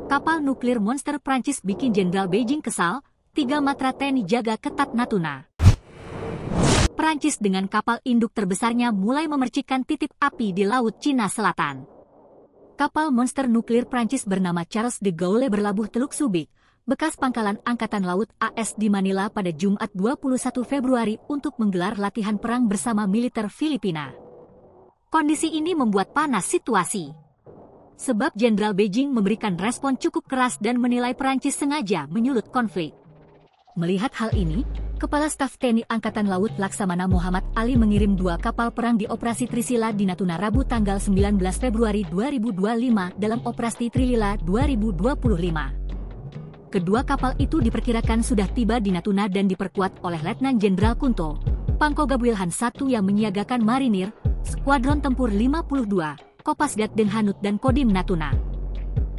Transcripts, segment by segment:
Kapal nuklir monster Prancis bikin Jenderal Beijing kesal, 3 matra TNI jaga ketat Natuna. Prancis dengan kapal induk terbesarnya mulai memercikkan titik api di Laut Cina Selatan. Kapal monster nuklir Prancis bernama Charles de Gaulle berlabuh Teluk Subic, bekas pangkalan Angkatan Laut AS di Manila pada Jumat 21 Februari untuk menggelar latihan perang bersama militer Filipina. Kondisi ini membuat panas situasi. Sebab Jenderal Beijing memberikan respon cukup keras dan menilai Prancis sengaja menyulut konflik. Melihat hal ini, Kepala Staf TNI Angkatan Laut Laksamana Muhammad Ali mengirim 2 kapal perang di Operasi Trisila di Natuna Rabu tanggal 19 Februari 2025 dalam Operasi Trilila 2025. Kedua kapal itu diperkirakan sudah tiba di Natuna dan diperkuat oleh Letnan Jenderal Kunto, Pangkogab Wilhan I yang menyiagakan marinir, Skuadron Tempur 52, Kopasgat Den Hanut dan Kodim Natuna.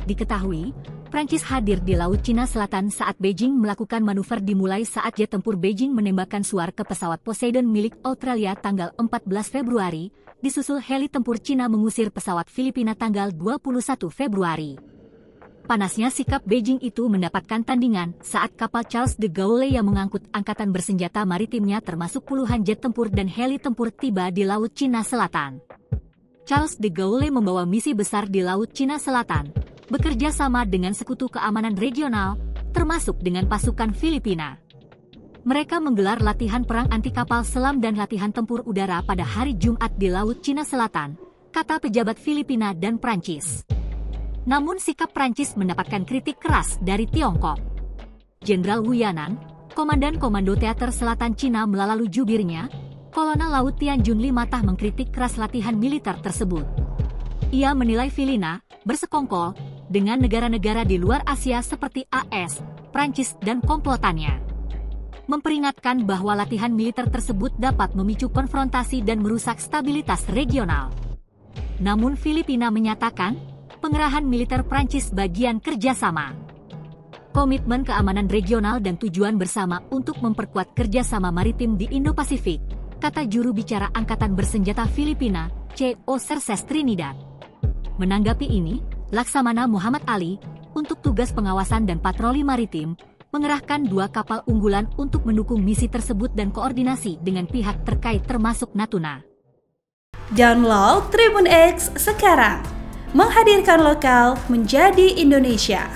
Diketahui, Prancis hadir di Laut Cina Selatan saat Beijing melakukan manuver dimulai saat jet tempur Beijing menembakkan suar ke pesawat Poseidon milik Australia tanggal 14 Februari, disusul heli tempur Cina mengusir pesawat Filipina tanggal 21 Februari. Panasnya sikap Beijing itu mendapatkan tandingan saat kapal Charles de Gaulle yang mengangkut angkatan bersenjata maritimnya termasuk puluhan jet tempur dan heli tempur tiba di Laut Cina Selatan. Charles de Gaulle membawa misi besar di Laut Cina Selatan, bekerja sama dengan sekutu keamanan regional, termasuk dengan pasukan Filipina. Mereka menggelar latihan perang anti kapal selam dan latihan tempur udara pada hari Jumat di Laut Cina Selatan, kata pejabat Filipina dan Prancis. Namun sikap Prancis mendapatkan kritik keras dari Tiongkok. Jenderal Wu Yanan, Komandan Komando Teater Selatan Cina melalui jubirnya, Kolonel Laut Tianjun Limatah mengkritik keras latihan militer tersebut. Ia menilai Filipina bersekongkol dengan negara-negara di luar Asia seperti AS, Prancis dan komplotannya. Memperingatkan bahwa latihan militer tersebut dapat memicu konfrontasi dan merusak stabilitas regional. Namun Filipina menyatakan, pengerahan militer Prancis bagian kerjasama. Komitmen keamanan regional dan tujuan bersama untuk memperkuat kerjasama maritim di Indo-Pasifik, kata juru bicara Angkatan Bersenjata Filipina, C.O. Cerces Trinidad. Menanggapi ini, Laksamana Muhammad Ali, untuk tugas pengawasan dan patroli maritim, mengerahkan 2 kapal unggulan untuk mendukung misi tersebut dan koordinasi dengan pihak terkait termasuk Natuna. Download Tribun X sekarang, menghadirkan lokal menjadi Indonesia.